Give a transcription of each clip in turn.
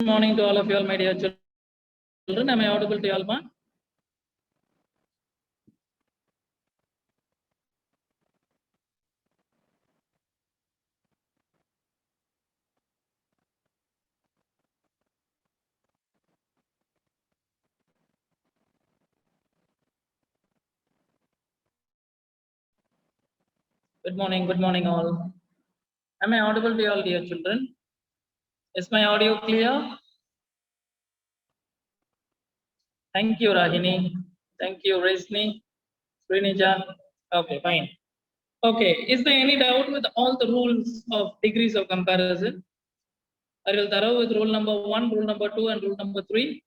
morning to all of you all, my dear children. Am I audible to you all, ma? Good morning all. Am I audible to you all, dear children? Is my audio clear? Thank you, Rahini. Thank you, Resni, Srinija. Okay, fine. Okay, is there any doubt with all the rules of degrees of comparison? Are you thorough with rule number 1, rule number 2, and rule number 3?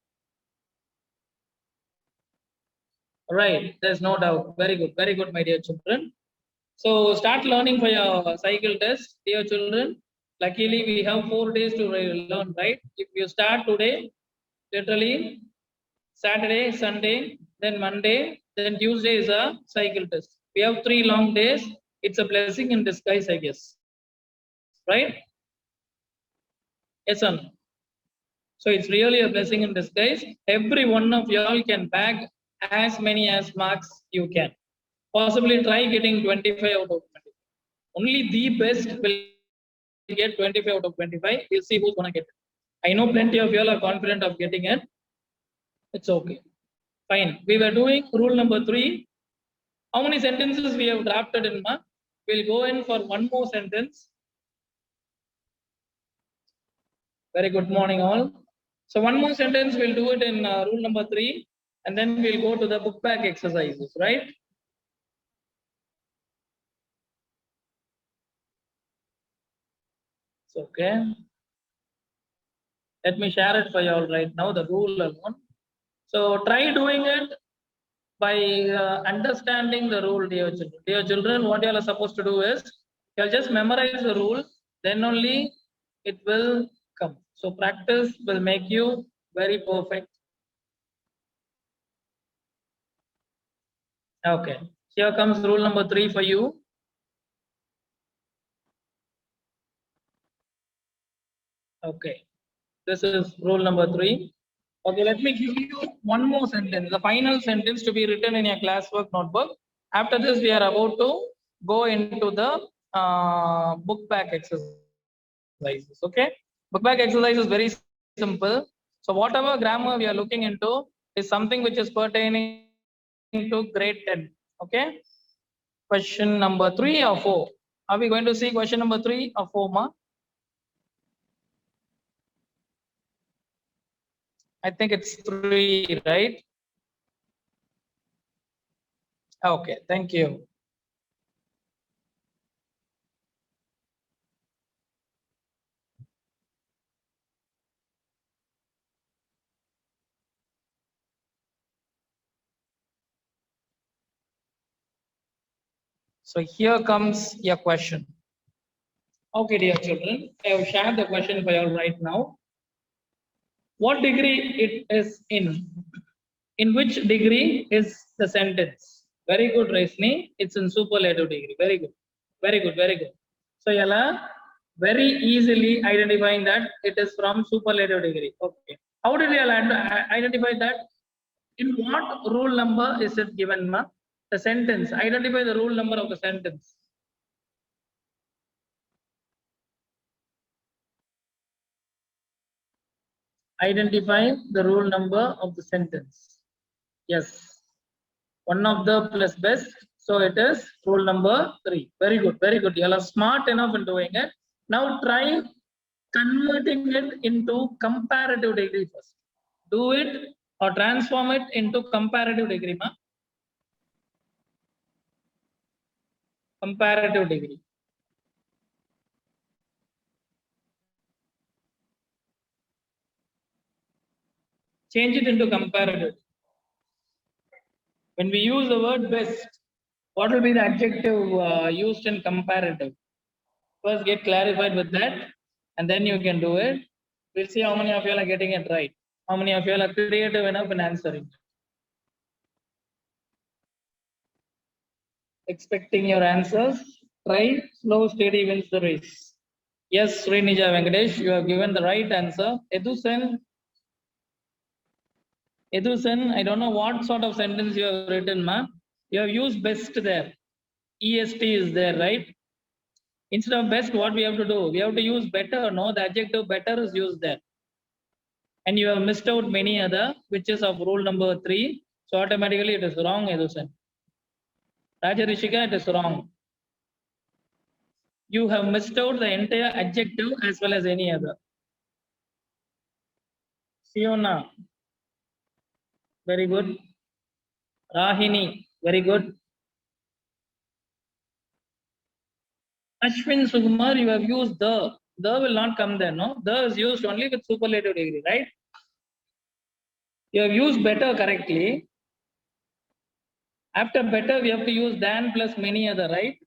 Right, there's no doubt. Very good, my dear children. So start learning for your cycle test, dear children. Luckily, we have 4 days to learn, right? If you start today, literally Saturday, Sunday, then Monday, then Tuesday is a cycle test. We have 3 long days. It's a blessing in disguise, I guess. Right? Yes or no? So it's really a blessing in disguise. Every one of y'all can bag as many as marks you can. Possibly try getting 25 out of 20. Only the best will get 25 out of 25. We'll see who's gonna get it. I know plenty of y'all are confident of getting it. It's okay. Fine. We were doing rule number 3. How many sentences we have drafted in ma? We'll go in for one more sentence. Very good morning all. So one more sentence we'll do it in rule number 3, and then we'll go to the book back exercises, right? It's okay. Let me share it for you all right now, the rule alone. So try doing it by understanding the rule, dear children. Dear children, what you are supposed to do is, you'll just memorize the rule, then only it will come. So practice will make you very perfect. Okay, here comes rule number 3 for you. Okay, this is rule number 3. Okay, let me give you one more sentence, the final sentence to be written in your classwork notebook. After this, we are about to go into the book back exercises. Okay, book back exercise is very simple. So whatever grammar we are looking into is something which is pertaining to grade 10. Okay, question number 3 or 4. Are we going to see question number 3 or 4, ma? I think it's 3, right? Okay, thank you. So here comes your question. Okay, dear children, I have shared the question for you all right now. What degree it is in? In which degree is the sentence? Very good, Resni. It's in superlative degree. Very good. Very good. Very good. So, Yala, very easily identifying that it is from superlative degree. Okay. How did you identify that? In what rule number is it given, ma? The sentence. Identify the rule number of the sentence. Identify the rule number of the sentence. Yes. One of the plus best. So it is rule number 3. Very good. Very good. You are smart enough in doing it. Now try converting it into comparative degree first. Do it or transform it into comparative degree, ma. Comparative degree. Change it into comparative. When we use the word best, what will be the adjective used in comparative? First get clarified with that, and then you can do it. We'll see how many of you are getting it right. How many of you are creative enough in answering? Expecting your answers. Try, slow, steady wins the race. Yes, Srinija Venkatesh, you have given the right answer. Edusen, I don't know what sort of sentence you have written, ma. You have used best there. EST is there, right? Instead of best, what we have to do? We have to use better. No, the adjective better is used there. And you have missed out many other, which is of rule number 3. So automatically it is wrong, Edusen. Raja Rishika, it is wrong. You have missed out the entire adjective as well as any other. Siona, very good. Rahini, very good. Ashwin Sukumar, you have used the. The will not come there, no? The is used only with superlative degree, right? You have used better correctly. After better, we have to use than plus many other, right?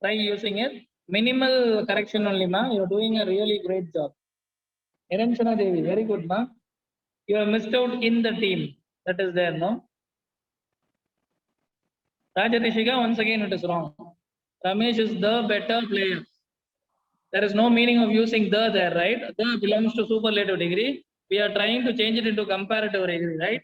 Try using it. Minimal correction only, ma. You're doing a really great job. Niranjana Devi, very good, ma. You have missed out in the team. That is there, no? Raja Rishika, once again, it is wrong. Ramesh is the better player. There is no meaning of using the there, right? The belongs to superlative degree. We are trying to change it into comparative degree, right?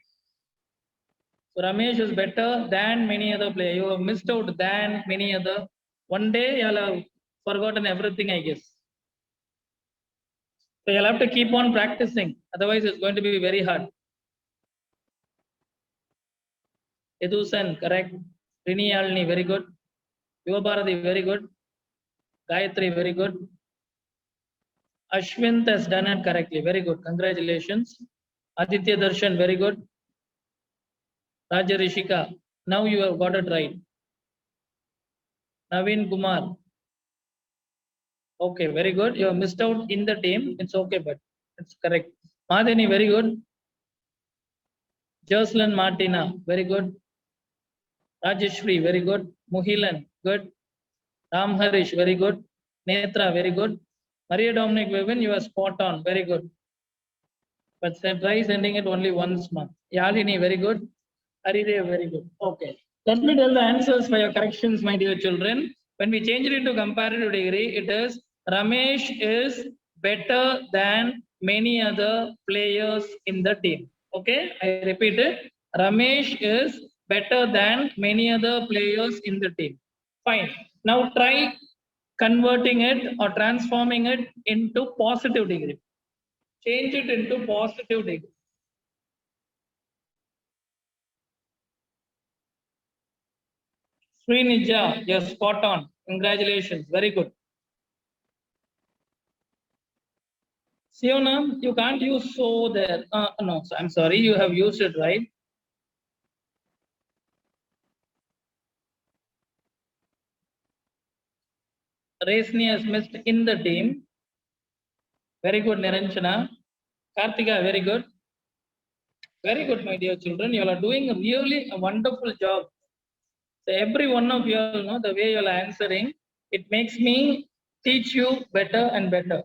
So Ramesh is better than many other players. You have missed out than many other. One day you'll have forgotten everything, I guess. So you'll have to keep on practicing. Otherwise, it's going to be very hard. Edusen, correct. Rini Alni, very good. Yuva Bharati, very good. Gayatri, very good. Ashwint has done it correctly. Very good. Congratulations. Aditya Darshan, very good. Raja Rishika, now you have got it right. Naveen Kumar. Okay, very good. You have missed out in the team. It's okay, but it's correct. Madhini, very good. Jocelyn Martina, very good. Rajeshri, very good. Muhilan, good. Ram Harish, very good. Netra, very good. Maria Dominic Vivin, you are spot on, very good. But try sending it only once month. Yalini, very good. Haridev, very good. Okay. Let me tell the answers for your corrections, my dear children. When we change it into comparative degree, it is Ramesh is better than many other players in the team. Okay, I repeat it. Ramesh is better than many other players in the team. Fine. Now try converting it or transforming it into positive degree. Change it into positive degree. Srinija, you're spot on. Congratulations. Very good. Siona, you can't use so there. No, I'm sorry. You have used it right. Resni has missed in the team. Very good, Niranjana. Kartika, very good. Very good, my dear children. You are doing really a wonderful job. So every one of you all know the way you are answering, it makes me teach you better and better.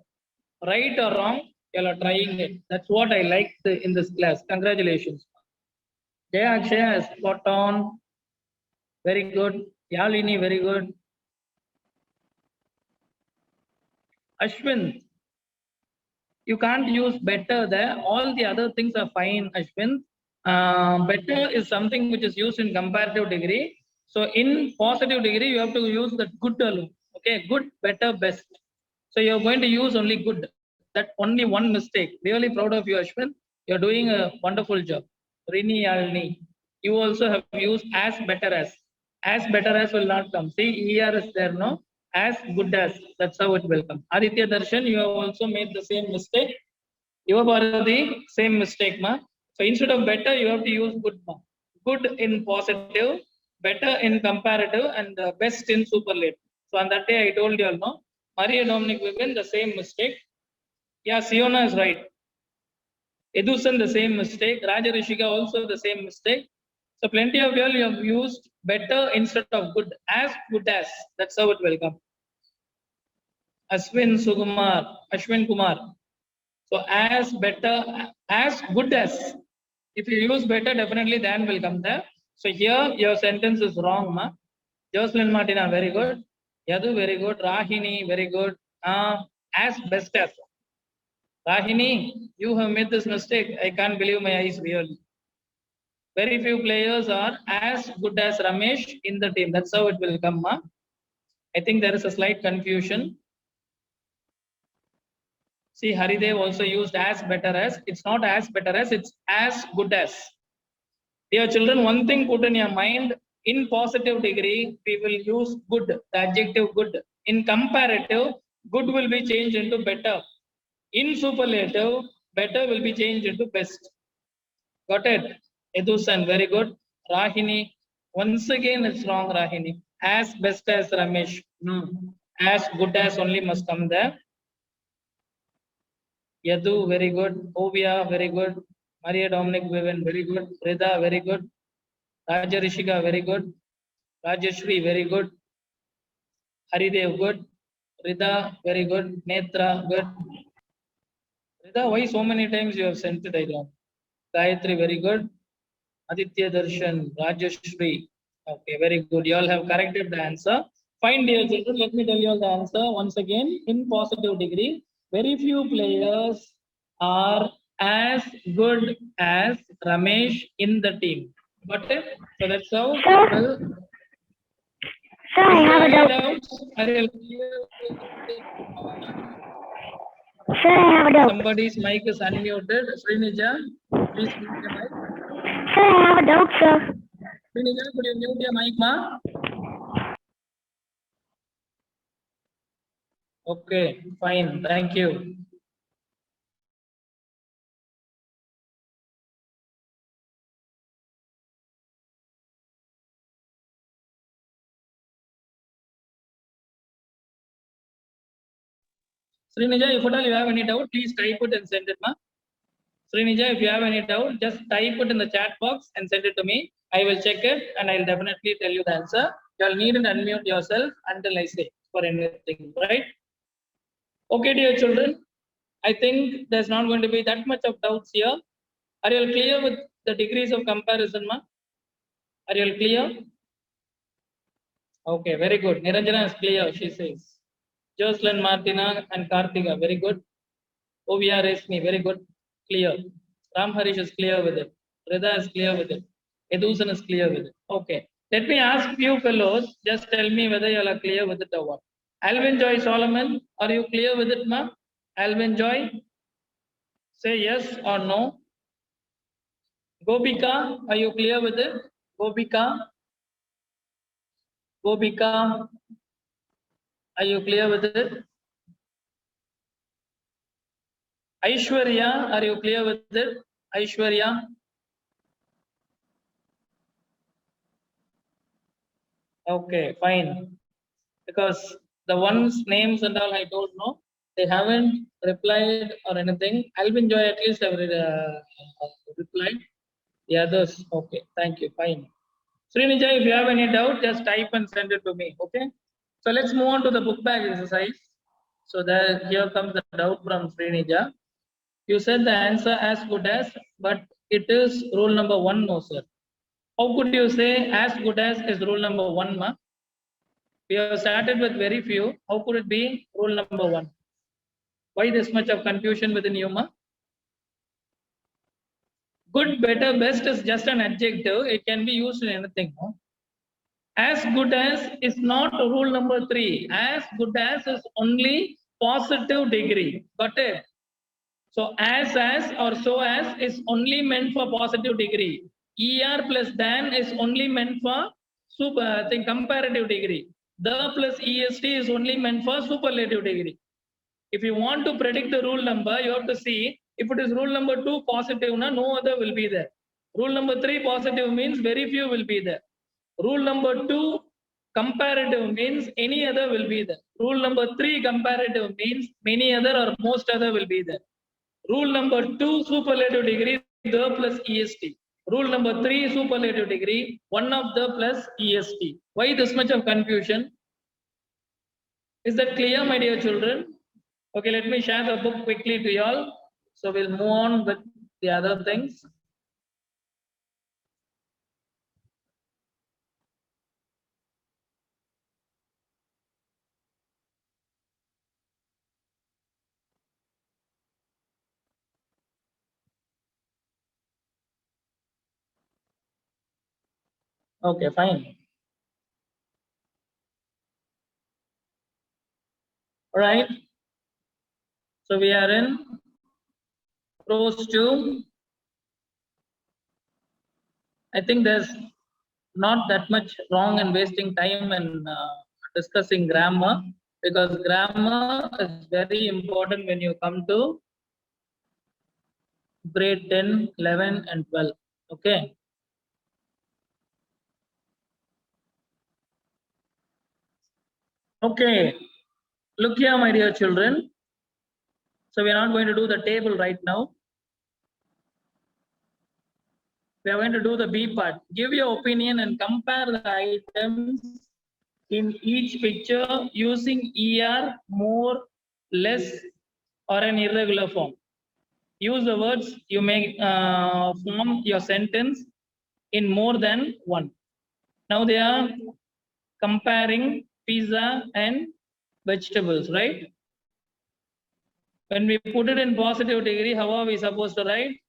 Right or wrong, you all are trying it. That's what I liked in this class. Congratulations. Jaya Akshaya is spot on. Very good. Yalini, very good. Ashwin, you can't use better there. All the other things are fine, Ashwin. Better is something which is used in comparative degree. So in positive degree, you have to use the good alone. Okay, good, better, best. So you're going to use only good. That only one mistake. Really proud of you, Ashwin. You're doing a wonderful job. Rini Alni. You also have used as better as. As better as will not come. See, ER is there, no? As good as. That's how it will come. Aditya Darshan, you have also made the same mistake. Yuva Bharati, same mistake, ma. So instead of better, you have to use good, ma. Good in positive, better in comparative, and best in superlative. So on that day, I told you all, no? Maria Dominic Vivian, the same mistake. Yeah, Siona is right. Edusen, the same mistake. Raja Rishika, also the same mistake. So plenty of you all, you have used better instead of good. As good as. That's how it will come. Ashwin Kumar. So as better, as good as. If you use better, definitely than will come there. So here your sentence is wrong, ma. Jocelyn Martina, very good. Yadu, very good. Rahini, very good. As best as. Rahini, you have made this mistake. I can't believe my eyes really. Very few players are as good as Ramesh in the team. That's how it will come. Huh? I think there is a slight confusion. See, Haridev also used as better as. It's not as better as, it's as good as. Dear children, one thing put in your mind, in positive degree, we will use good, the adjective good. In comparative, good will be changed into better. In superlative, better will be changed into best. Got it? Edusan, very good. Rahini, once again it's wrong, Rahini. As best as Ramesh. No. As good as only must come there. Yadu, very good. Ovia, very good. Maria Dominic Vivian, very good. Rida, very good. Raja Rishika, very good. Rajeshri, very good. Haridev, good. Rida, very good. Netra, good. Rida, why so many times you have sent the diagram? Gayatri, very good. Aditya Darshan, Rajeshri. Okay, very good. You all have corrected the answer. Fine, dear children. Let me tell you all the answer once again. In positive degree, very few players are as good as Ramesh in the team. Got it? So that's how it will. Sir, I have a doubt. Doubts? Sir, I have a doubt. Somebody's mic is unmuted. Srinija, please mute your mic. Sir, I have a doubt, sir. Srinija, could you mute your mic, ma? Okay, fine. Thank you. Srinija, if at all you have any doubt, please type it and send it, ma. Srinija, if you have any doubt, just type it in the chat box and send it to me. I will check it and I'll definitely tell you the answer. You'll need to unmute yourself until I say for anything, right? Okay, dear children. I think there's not going to be that much of doubts here. Are you all clear with the degrees of comparison, ma? Are you all clear? Okay, very good. Niranjana is clear, she says. Jocelyn, Martina, and Kartika, very good. Ovia Resmi, very good. Clear. Ram Harish is clear with it. Rida is clear with it. Edusan is clear with it. Okay. Let me ask you fellows, just tell me whether you all are clear with it or what. Alvin Joy Solomon, are you clear with it, ma? Alvin Joy? Say yes or no. Gobika, are you clear with it? Gobika? Gobika, are you clear with it? Aishwarya, are you clear with it? Aishwarya? Okay, fine. Because the ones names and all I don't know, they haven't replied or anything. Alvin Joy at least have replied. The others, okay, thank you, fine. Srinija, if you have any doubt, just type and send it to me, okay? So let's move on to the book bag exercise. So there, here comes the doubt from Srinija. You said the answer as good as, but it is rule number 1, no sir. How could you say as good as is rule number 1, ma? We have started with very few. How could it be rule number 1? Why this much of confusion within you, ma? Good, better, best is just an adjective. It can be used in anything. No? As good as is not rule number 3. As good as is only positive degree. Got it? So as or so as is only meant for positive degree. ER plus than is only meant for comparative degree. The plus EST is only meant for superlative degree. If you want to predict the rule number, you have to see if it is rule number 2 positive, no other will be there. Rule number 3 positive means very few will be there. Rule number 2 comparative means any other will be there. Rule number 3 comparative means many other or most other will be there. Rule number 2 superlative degree, the plus EST. Rule number 3 superlative degree, one of the plus EST. Why this much of confusion? Is that clear, my dear children? Okay, let me share the book quickly to you all. So we'll move on with the other things. Okay, fine. All right. So we are in prose 2. I think there's not that much wrong in wasting time and discussing grammar, because grammar is very important when you come to grade 10, 11 and 12. Okay. Okay. Look here, my dear children. So we are not going to do the table right now. We are going to do the B part. Give your opinion and compare the items in each picture using ER, more, less, or an irregular form. Use the words, you may form your sentence in more than one. Now they are comparing pizza and vegetables, right? When we put it in positive degree, how are we supposed to write?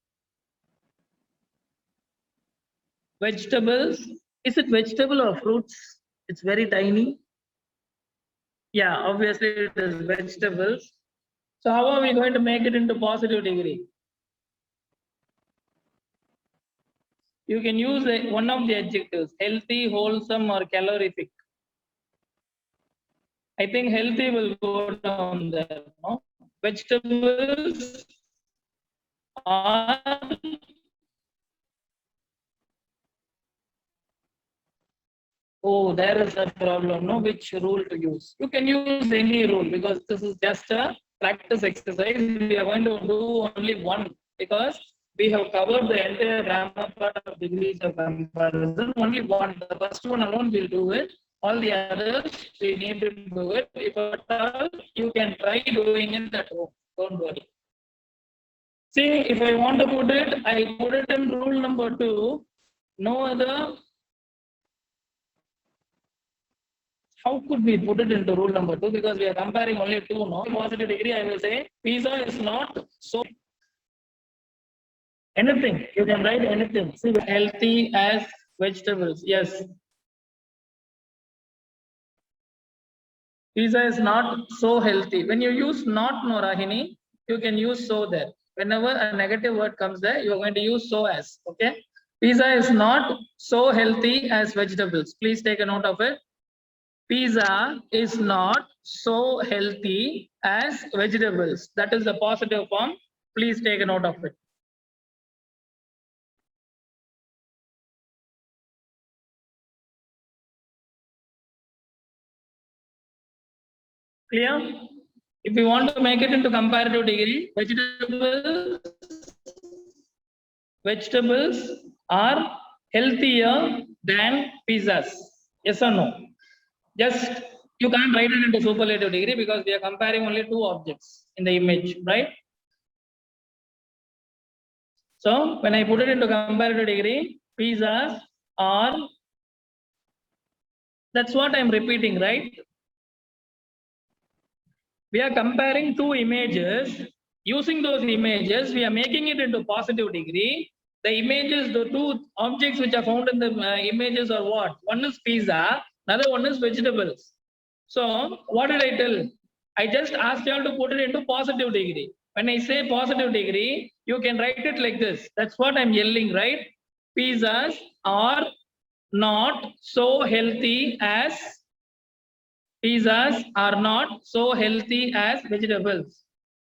Vegetables. Is it vegetable or fruits? It's very tiny. Yeah, obviously it is vegetables. So how are we going to make it into positive degree? You can use one of the adjectives, healthy, wholesome, or calorific. I think healthy will go down there. No? Vegetables are oh, there is a problem. No, which rule to use? You can use any rule because this is just a practice exercise. We are going to do only one because we have covered the entire grammar part of degrees of comparison. Only one. The first one alone will do it. All the others we need to do it. If at all, you can try doing it at home. Don't worry. See, if I want to put it, I put it in rule number 2. No other. How could we put it into rule number 2? Because we are comparing only 2. No positive degree. I will say pizza is not so. Anything you can write anything. See, healthy as vegetables. Yes. Pizza is not so healthy. When you use not, no, Rahini, you can use so there. Whenever a negative word comes there, you are going to use so as. Okay. Pizza is not so healthy as vegetables. Please take a note of it. Pizza is not so healthy as vegetables. That is the positive form. Please take a note of it. Clear? If we want to make it into comparative degree, vegetables are healthier than pizzas. Yes or no? Just you can't write it into superlative degree because we are comparing only 2 objects in the image, right? So when I put it into comparative degree, pizzas are, that's what I'm repeating, right? We are comparing 2 images. Using those images, we are making it into positive degree. The images, the 2 objects which are found in the images are what? One is pizza, another one is vegetables. So what did I tell? I just asked you all to put it into positive degree. When I say positive degree, you can write it like this. That's what I'm yelling, right? Pizzas are not so healthy as pizzas are not so healthy as vegetables.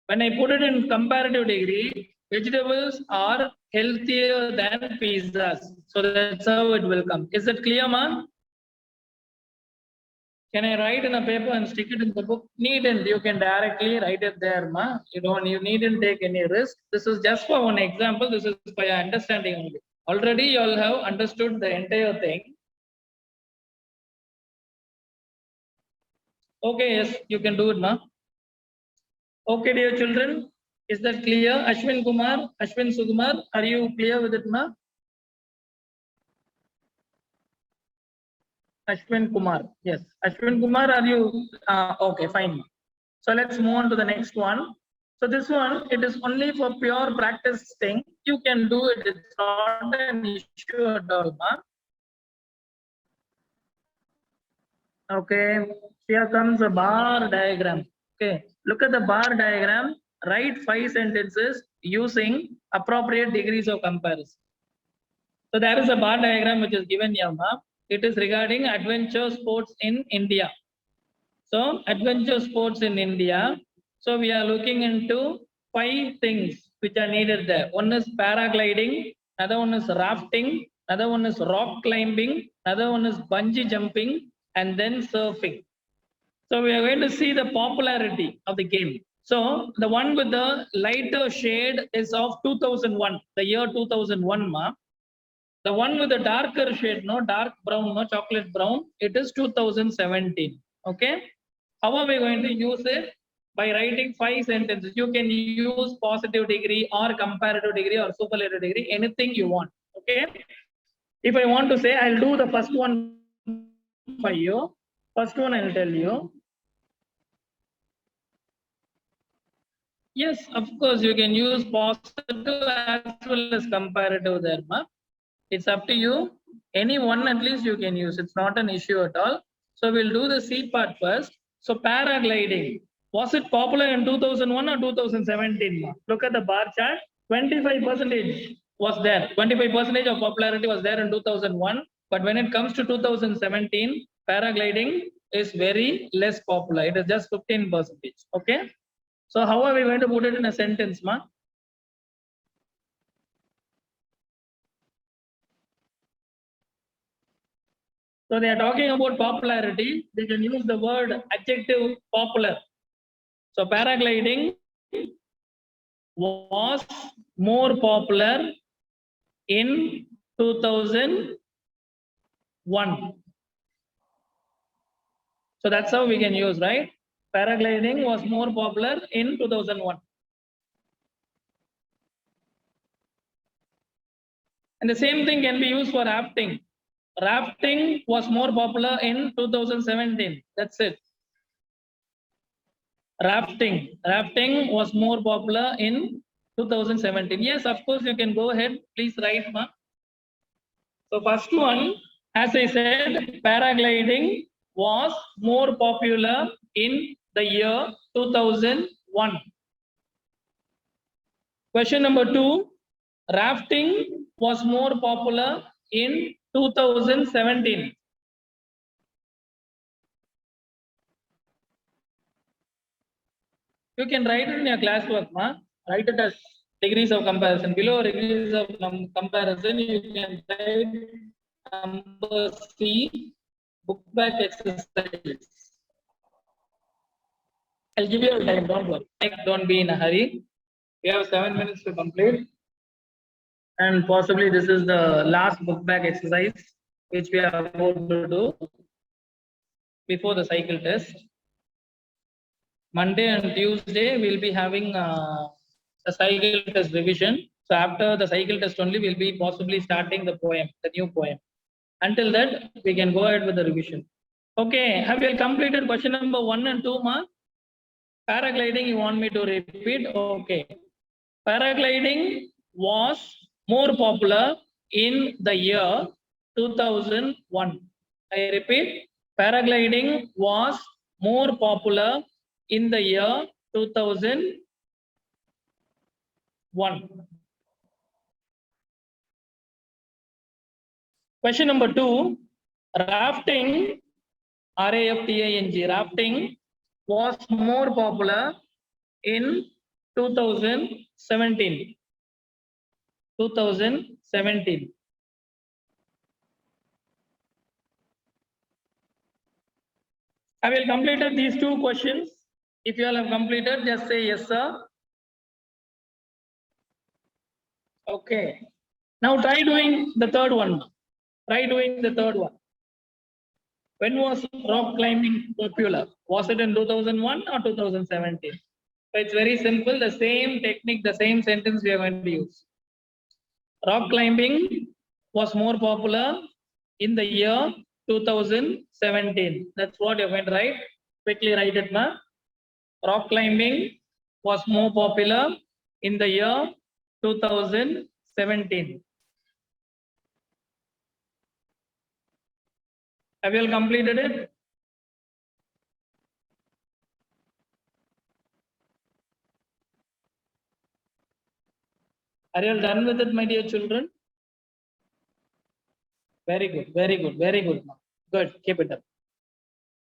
When I put it in comparative degree, vegetables are healthier than pizzas. So that's how it will come. Is that clear, ma? Can I write in a paper and stick it in the book? Needn't. You can directly write it there, ma. You needn't take any risk. This is just for one example. This is for your understanding only. Already you all have understood the entire thing. Okay, yes, you can do it, ma. Okay, dear children, is that clear? Ashwin Kumar, Ashwin Sukumar, are you clear with it, ma? Ashwin Kumar, yes. Ashwin Kumar, are you? Okay, fine. So let's move on to the next one. So this one, it is only for pure practice thing. You can do it. It's not an issue at all, ma. Okay, here comes a bar diagram. Okay, look at the bar diagram. Write 5 sentences using appropriate degrees of comparison. So there is a bar diagram which is given here, ma'am. It is regarding adventure sports in India. So adventure sports in India. So we are looking into 5 things which are needed there. One is paragliding, another one is rafting, another one is rock climbing, another one is bungee jumping, and then surfing. So we are going to see the popularity of the game. So the one with the lighter shade is of 2001, the year 2001, ma. The one with the darker shade, no dark brown, no chocolate brown, it is 2017. Okay. How are we going to use it? By writing 5 sentences. You can use positive degree or comparative degree or superlative degree, anything you want. Okay. If I want to say, I'll do the first one for you. First one I'll tell you. Yes, of course, you can use positive as well as comparative there, ma. It's up to you. Any one at least you can use. It's not an issue at all. So we'll do the C part first. So paragliding. Was it popular in 2001 or 2017, ma? Look at the bar chart. 25% was there. 25% of popularity was there in 2001. But when it comes to 2017, paragliding is very less popular. It is just 15%. Okay. So how are we going to put it in a sentence, ma? So they are talking about popularity. They can use the word adjective popular. So paragliding was more popular in 2001. So that's how we can use, right? Paragliding was more popular in 2001. And the same thing can be used for rafting. Rafting was more popular in 2017. That's it. Rafting was more popular in 2017. Yes, of course, you can go ahead. Please write, ma. So first one, as I said, paragliding was more popular in the year 2001. Question number 2, rafting was more popular in 2017. You can write it in your classwork, ma. Write it as degrees of comparison. Below degrees of comparison, you can write number C, book back exercise. I'll give you a time, don't worry. Don't be in a hurry. We have 7 minutes to complete. And possibly this is the last book back exercise which we are about to do before the cycle test. Monday and Tuesday we'll be having a cycle test revision. So after the cycle test only we'll be possibly starting the poem, the new poem. Until that we can go ahead with the revision. Okay, have you completed question number 1 and 2, ma? Paragliding you want me to repeat? Okay. Paragliding was more popular in the year 2001. I repeat, paragliding was more popular in the year 2001. Question number 2, rafting, R-A-F-T-I-N-G, rafting was more popular in 2017. 2017. Have you completed these 2 questions? If you all have completed, just say yes, sir. Okay. Now try doing the third one. Try doing the third one. When was rock climbing popular? Was it in 2001 or 2017? So it's very simple. The same technique, the same sentence we are going to use. Rock climbing was more popular in the year 2017. That's what you're going to write. Quickly write it, ma. Rock climbing was more popular in the year 2017. Have you all completed it? Are you all done with it, my dear children? Very good, very good, very good. Good, keep it up.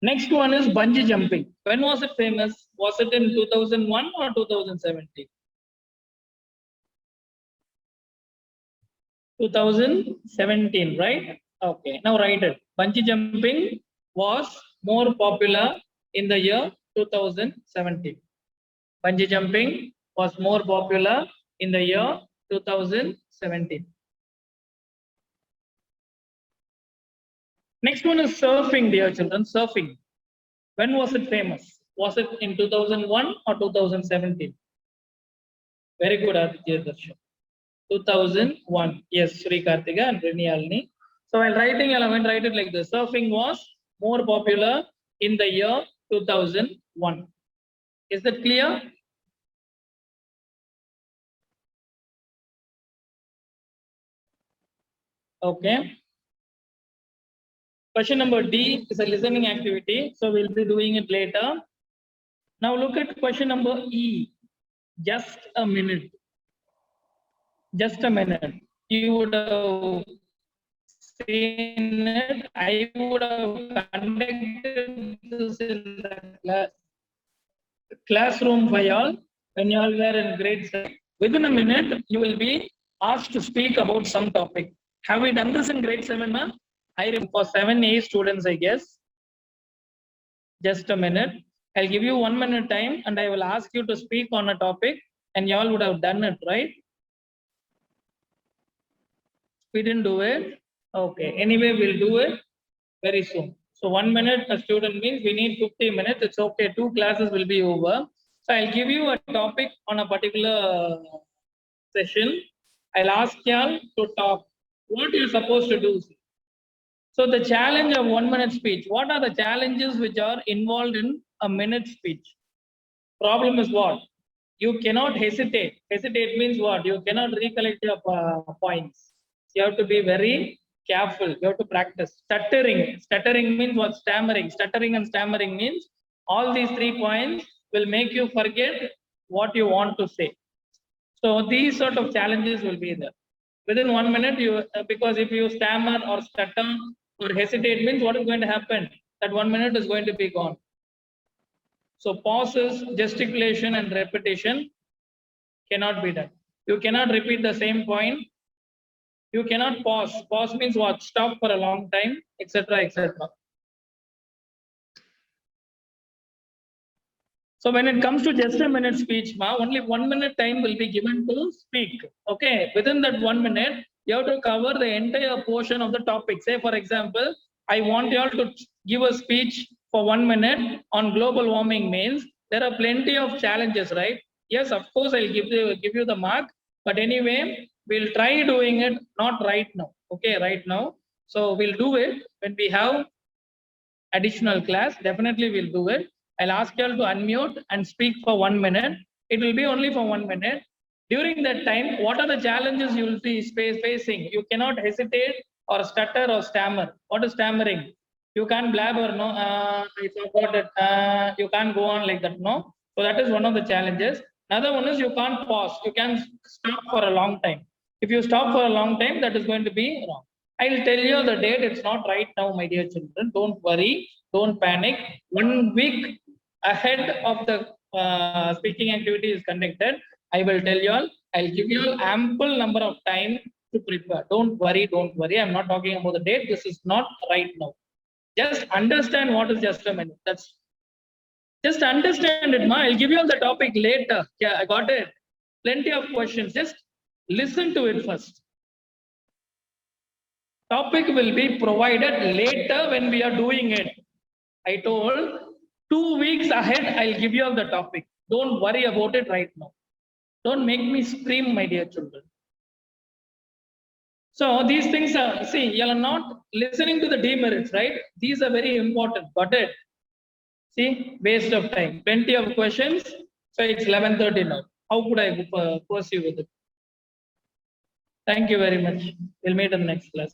Next one is bungee jumping. When was it famous? Was it in 2001 or 2017? 2017, right? Okay, now write it. Bungee jumping was more popular in the year 2017. Bungee jumping was more popular in the year 2017. Next one is surfing, dear children. Surfing. When was it famous? Was it in 2001 or 2017? Very good, Aditya Darshan. 2001. Yes, Sri Kartika and Rini Alni. So while writing, I will write it like this. Surfing was more popular in the year 2001. Is that clear? Okay. Question number D is a listening activity. So we'll be doing it later. Now look at question number E. Just a minute. Just a minute. You would have seen it. I would have conducted this in the classroom for y'all when y'all were in grade 7. Within a minute, you will be asked to speak about some topic. Have we done this in grade 7, ma'am? I remember for 7A students, I guess. Just a minute. I'll give you 1 minute time and I will ask you to speak on a topic and y'all would have done it, right? We didn't do it. Okay. Anyway, we'll do it very soon. So 1 minute a student means we need 50 minutes. It's okay. 2 classes will be over. So I'll give you a topic on a particular session. I'll ask y'all to talk. What you're supposed to do. So the challenge of 1 minute speech. What are the challenges which are involved in a minute speech? Problem is what? You cannot hesitate. Hesitate means what? You cannot recollect your points. You have to be very careful. You have to practice. Stuttering. Stuttering means what? Stammering. Stuttering and stammering means all these 3 points will make you forget what you want to say. So these sort of challenges will be there. Within 1 minute, you because if you stammer or stutter or hesitate means what is going to happen? That 1 minute is going to be gone. So pauses, gesticulation and repetition cannot be done. You cannot repeat the same point. You cannot pause. Pause means what? Stop for a long time, etc., etc. So when it comes to just a minute speech, only 1 minute time will be given to speak. Okay, within that 1 minute, you have to cover the entire portion of the topic. Say, for example, I want you all to give a speech for 1 minute on global warming means there are plenty of challenges, right? Yes, of course, I'll give you the mark. But anyway, we'll try doing it, not right now. Okay, right now. So we'll do it when we have additional class. Definitely we'll do it. I'll ask you all to unmute and speak for 1 minute. It will be only for 1 minute. During that time, what are the challenges you will be facing? You cannot hesitate or stutter or stammer. What is stammering? You can't blabber, no, I forgot it. You can't go on like that, no. So that is one of the challenges. Another one is you can't pause. You can stop for a long time. If you stop for a long time, that is going to be wrong. I'll tell you the date. It's not right now, my dear children. Don't worry. Don't panic. 1 week ahead of the speaking activity is conducted. I will tell you all. I'll give you all ample number of time to prepare. Don't worry. Don't worry. I'm not talking about the date. This is not right now. Just understand what is just a minute. That's just understand it, ma. I'll give you all the topic later. Yeah, I got it. Plenty of questions. Just listen to it first. Topic will be provided later when we are doing it. I told 2 weeks ahead, I'll give you all the topic. Don't worry about it right now. Don't make me scream, my dear children. So these things are, see, you are not listening to the demerits, right? These are very important. Got it? See, waste of time. Plenty of questions. So it's 11:30 now. How could I pursue with it? Thank you very much. We'll meet in the next class.